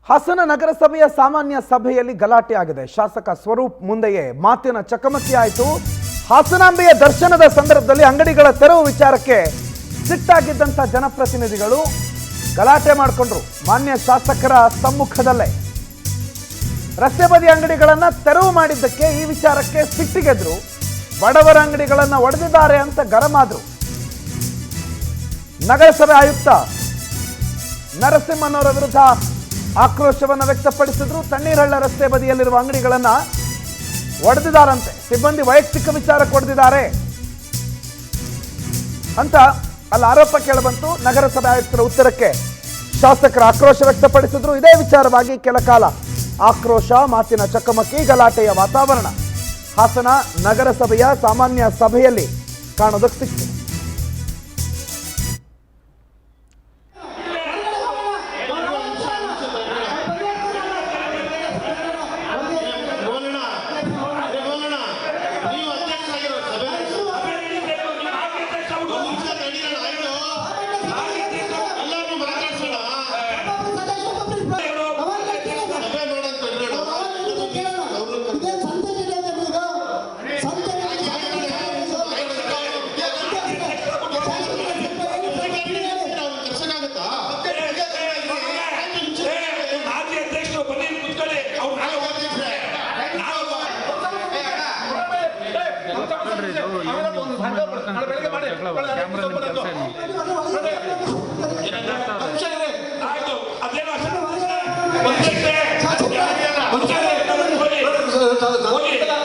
ಹಾಸನ ನಗರಸಭೆಯ ಸಾಮಾನ್ಯ ಸಭೆಯಲ್ಲಿ ಗಲಾಟೆ ಆಗಿದೆ. ಶಾಸಕ ಸ್ವರೂಪ್ ಮುಂದೆಯೇ ಮಾತಿನ ಚಕಮಕಿ ಆಯಿತು. ಹಾಸನಾಂಬೆಯ ದರ್ಶನದ ಸಂದರ್ಭದಲ್ಲಿ ಅಂಗಡಿಗಳ ತೆರವು ವಿಚಾರಕ್ಕೆ ಸಿಟ್ಟಾಗಿದ್ದಂಥ ಜನಪ್ರತಿನಿಧಿಗಳು ಗಲಾಟೆ ಮಾಡಿಕೊಂಡ್ರು. ಮಾನ್ಯ ಶಾಸಕರ ಸಮ್ಮುಖದಲ್ಲೇ ರಸ್ತೆ ಬದಿ ಅಂಗಡಿಗಳನ್ನು ತೆರವು ಮಾಡಿದ್ದಕ್ಕೆ ಈ ವಿಚಾರಕ್ಕೆ ಸಿಟ್ಟಿಗೆದ್ರು. ಬಡವರ ಅಂಗಡಿಗಳನ್ನು ಒಡೆದಿದ್ದಾರೆ ಅಂತ ಗರಮಾದ್ರು. ನಗರಸಭೆ ಆಯುಕ್ತ ನರಸಿಂಹನವರ ವಿರುದ್ಧ ಆಕ್ರೋಶವನ್ನು ವ್ಯಕ್ತಪಡಿಸಿದ್ರು. ತಣ್ಣೀರಹಳ್ಳ ರಸ್ತೆ ಬದಿಯಲ್ಲಿರುವ ಅಂಗಡಿಗಳನ್ನು ಒಡೆದಿದ್ದಾರಂತೆ, ಸಿಬ್ಬಂದಿ ವೈಯಕ್ತಿಕ ವಿಚಾರಕ್ಕೆ ಒಡೆದಿದ್ದಾರೆ ಅಂತ ಅಲ್ಲಿ ಆರೋಪ ಕೇಳಬಂತು. ನಗರಸಭೆ ಆಯುಕ್ತರ ಉತ್ತರಕ್ಕೆ ಶಾಸಕರ ಆಕ್ರೋಶ ವ್ಯಕ್ತಪಡಿಸಿದ್ರು. ಇದೇ ವಿಚಾರವಾಗಿ ಕೆಲ ಕಾಲ ಆಕ್ರೋಶ, ಮಾತಿನ ಚಕಮಕಿ, ಗಲಾಟೆಯ ವಾತಾವರಣ ಹಾಸನ ನಗರಸಭೆಯ ಸಾಮಾನ್ಯ ಸಭೆಯಲ್ಲಿ ಕಾಣೋದಕ್ಕೆ ಸಿಕ್ತು.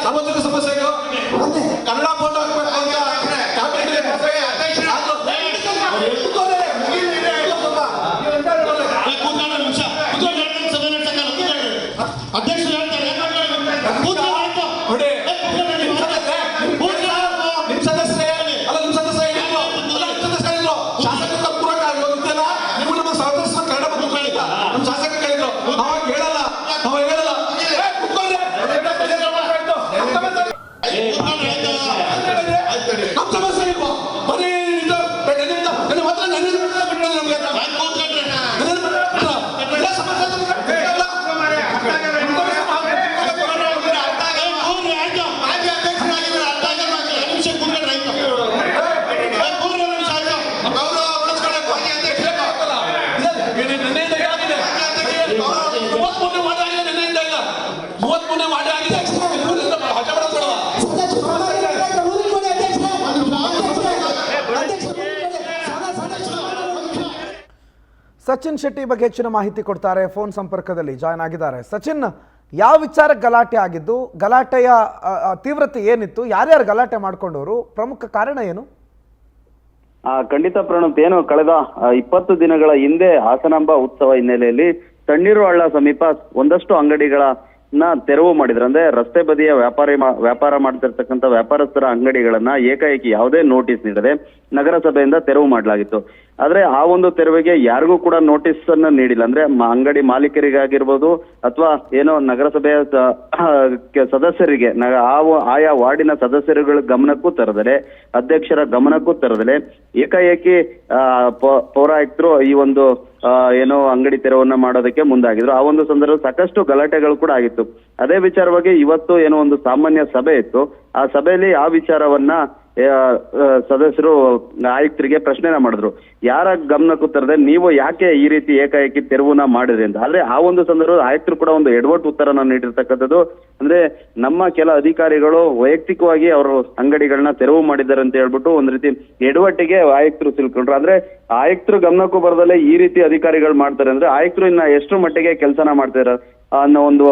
ಸಾಮಾಜಿಕ ಸಮಸ್ಯೆಗಳು ಕನ್ನಡ ಫೋಟೋ ಅಧ್ಯಕ್ಷರು ಹೇಳ್ತಾರೆ ಶಾಸಕ ಪೂರಕ ನೀವು ನಮ್ಮ ಸಹೋದರ ಕನ್ನಡ ಬಂದು ನಮ್ಮ ಶಾಸಕ ಕೇಳಿದ್ರು, ಅವಾಗ ಹೇಳಲ್ಲ, ಅವ ಹೇಳಲ್ಲ. ಸಚಿನ್ ಶೆಟ್ಟಿ ಬಗ್ಗೆ ಹೆಚ್ಚಿನ ಮಾಹಿತಿ ಕೊಡ್ತಾರೆ. ಫೋನ್ ಸಂಪರ್ಕದಲ್ಲಿ ಜಾಯ್ನ್ ಆಗಿದ್ದಾರೆ. ಸಚಿನ್, ಯಾವ ವಿಚಾರಕ್ಕೆ ಗಲಾಟೆ ಆಗಿದ್ದು, ಗಲಾಟೆಯ ತೀವ್ರತೆ ಏನಿತ್ತು, ಯಾರ್ಯಾರು ಗಲಾಟೆ ಮಾಡ್ಕೊಂಡವರು, ಪ್ರಮುಖ ಕಾರಣ ಏನು? ಖಂಡಿತ ಪ್ರಣವ್, ಏನು ಕಳೆದ 20 ದಿನಗಳ ಹಿಂದೆ ಹಾಸನಾಂಬ ಉತ್ಸವ ಹಿನ್ನೆಲೆಯಲ್ಲಿ ತಣ್ಣೀರುಹಳ್ಳ ಸಮೀಪ ಒಂದಷ್ಟು ಅಂಗಡಿಗಳನ್ನ ತೆರವು ಮಾಡಿದ್ರು. ಅಂದ್ರೆ ರಸ್ತೆ ಬದಿಯ ವ್ಯಾಪಾರ ಮಾಡ್ತಿರ್ತಕ್ಕಂಥ ವ್ಯಾಪಾರಸ್ಥರ ಅಂಗಡಿಗಳನ್ನ ಏಕಾಏಕಿ ಯಾವುದೇ ನೋಟಿಸ್ ನೀಡದೆ ನಗರಸಭೆಯಿಂದ ತೆರವು ಮಾಡಲಾಗಿತ್ತು. ಆದ್ರೆ ಆ ಒಂದು ತೆರವಿಗೆ ಯಾರಿಗೂ ಕೂಡ ನೋಟಿಸ್ ಅನ್ನ ನೀಡಿಲ್ಲ. ಅಂದ್ರೆ ಅಂಗಡಿ ಮಾಲೀಕರಿಗಾಗಿರ್ಬೋದು ಅಥವಾ ಏನೋ ನಗರಸಭೆಯ ಸದಸ್ಯರಿಗೆ, ಆಯಾ ವಾರ್ಡಿನ ಸದಸ್ಯರುಗಳ ಗಮನಕ್ಕೂ ತರದಲೆ, ಅಧ್ಯಕ್ಷರ ಗಮನಕ್ಕೂ ತರದಲೆ ಏಕಾಏಕಿ ಪೌರಾಯುಕ್ತರು ಈ ಒಂದು ಏನೋ ಅಂಗಡಿ ತೆರವನ್ನ ಮಾಡೋದಕ್ಕೆ ಮುಂದಾಗಿದ್ರು. ಆ ಒಂದು ಸಂದರ್ಭ ಸಾಕಷ್ಟು ಗಲಾಟೆಗಳು ಕೂಡ ಆಗಿತ್ತು. ಅದೇ ವಿಚಾರವಾಗಿ ಇವತ್ತು ಏನೋ ಒಂದು ಸಾಮಾನ್ಯ ಸಭೆ ಇತ್ತು. ಆ ಸಭೆಯಲ್ಲಿ ಆ ವಿಚಾರವನ್ನ ಸದಸ್ಯರು ಆಯುಕ್ತರಿಗೆ ಪ್ರಶ್ನೆನ ಮಾಡಿದ್ರು. ಯಾರ ಗಮನಕ್ಕೂ ತರದೆ ನೀವು ಯಾಕೆ ಈ ರೀತಿ ಏಕಾಏಕಿ ತೆರವುನ ಮಾಡಿದ್ರಿ ಅಂತ. ಆದ್ರೆ ಆ ಒಂದು ಸಂದರ್ಭ ಆಯುಕ್ತರು ಕೂಡ ಒಂದು ಎಡವಟ್ಟು ಉತ್ತರನ ನೀಡಿರ್ತಕ್ಕಂಥದ್ದು. ಅಂದ್ರೆ ನಮ್ಮ ಕೆಲ ಅಧಿಕಾರಿಗಳು ವೈಯಕ್ತಿಕವಾಗಿ ಅವರು ಅಂಗಡಿಗಳನ್ನ ತೆರವು ಮಾಡಿದ್ದಾರೆ ಅಂತ ಹೇಳ್ಬಿಟ್ಟು ಒಂದ್ ರೀತಿ ಎಡವಟ್ಟಿಗೆ ಆಯುಕ್ತರು ಸಿಲ್ಕೊಂಡ್ರು. ಅಂದ್ರೆ ಆಯುಕ್ತರು ಗಮನಕ್ಕೂ ಬರದಲ್ಲೇ ಈ ರೀತಿ ಅಧಿಕಾರಿಗಳು ಮಾಡ್ತಾರೆ ಅಂದ್ರೆ ಆಯುಕ್ತರು ಇನ್ನ ಎಷ್ಟು ಮಟ್ಟಿಗೆ ಕೆಲಸನ ಮಾಡ್ತಿದಾರೆ ಅನ್ನೋ ಒಂದು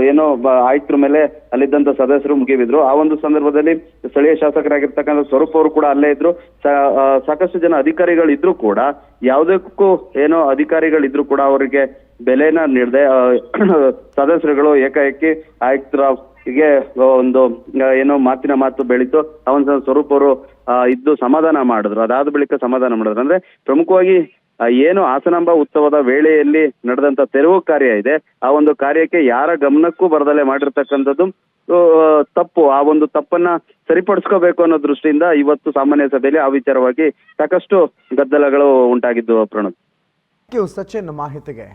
ಏನೋ ಆಯುಕ್ತರ ಮೇಲೆ ಅಲ್ಲಿದ್ದಂತ ಸದಸ್ಯರು ಮುಗಿಬಿದ್ರು. ಆ ಒಂದು ಸಂದರ್ಭದಲ್ಲಿ ಸ್ಥಳೀಯ ಶಾಸಕರಾಗಿರ್ತಕ್ಕಂಥ ಸ್ವರೂಪ್ ಅವರು ಕೂಡ ಅಲ್ಲೇ ಇದ್ರು. ಸಾಕಷ್ಟು ಜನ ಅಧಿಕಾರಿಗಳು ಇದ್ರು ಕೂಡ ಯಾವುದಕ್ಕೂ ಏನೋ ಅಧಿಕಾರಿಗಳಿದ್ರು ಕೂಡ ಅವರಿಗೆ ಬೆಲೆನ ನೀಡದೆ ಸದಸ್ಯರುಗಳು ಏಕಾಏಕಿ ಆಯುಕ್ತರಿಗೆ ಒಂದು ಏನೋ ಮಾತಿನ ಮಾತು ಬೆಳೀತು. ಅವನ ಸ್ವರೂಪ್ ಅವರು ಇದ್ದು ಸಮಾಧಾನ ಮಾಡಿದ್ರು. ಅದಾದ ಬಳಿಕ ಸಮಾಧಾನ ಮಾಡಿದ್ರು. ಅಂದ್ರೆ ಪ್ರಮುಖವಾಗಿ ಏನು ಹಾಸನಾಂಬ ಉತ್ಸವದ ವೇಳೆಯಲ್ಲಿ ನಡೆದಂತ ತೆರವು ಕಾರ್ಯ ಇದೆ, ಆ ಒಂದು ಕಾರ್ಯಕ್ಕೆ ಯಾರ ಗಮನಕ್ಕೂ ಬರದಲ್ಲೇ ಮಾಡಿರ್ತಕ್ಕಂಥದ್ದು ತಪ್ಪು. ಆ ಒಂದು ತಪ್ಪನ್ನ ಸರಿಪಡಿಸ್ಕೋಬೇಕು ಅನ್ನೋ ದೃಷ್ಟಿಯಿಂದ ಇವತ್ತು ಸಾಮಾನ್ಯ ಸಭೆಯಲ್ಲಿ ಆ ವಿಚಾರವಾಗಿ ಸಾಕಷ್ಟು ಗದ್ದಲಗಳು ಉಂಟಾಗಿದ್ದು. ಪ್ರಣವ್, ಥ್ಯಾಂಕ್ ಯು ಸಚಿನ್ ಮಾಹಿತಿಗೆ.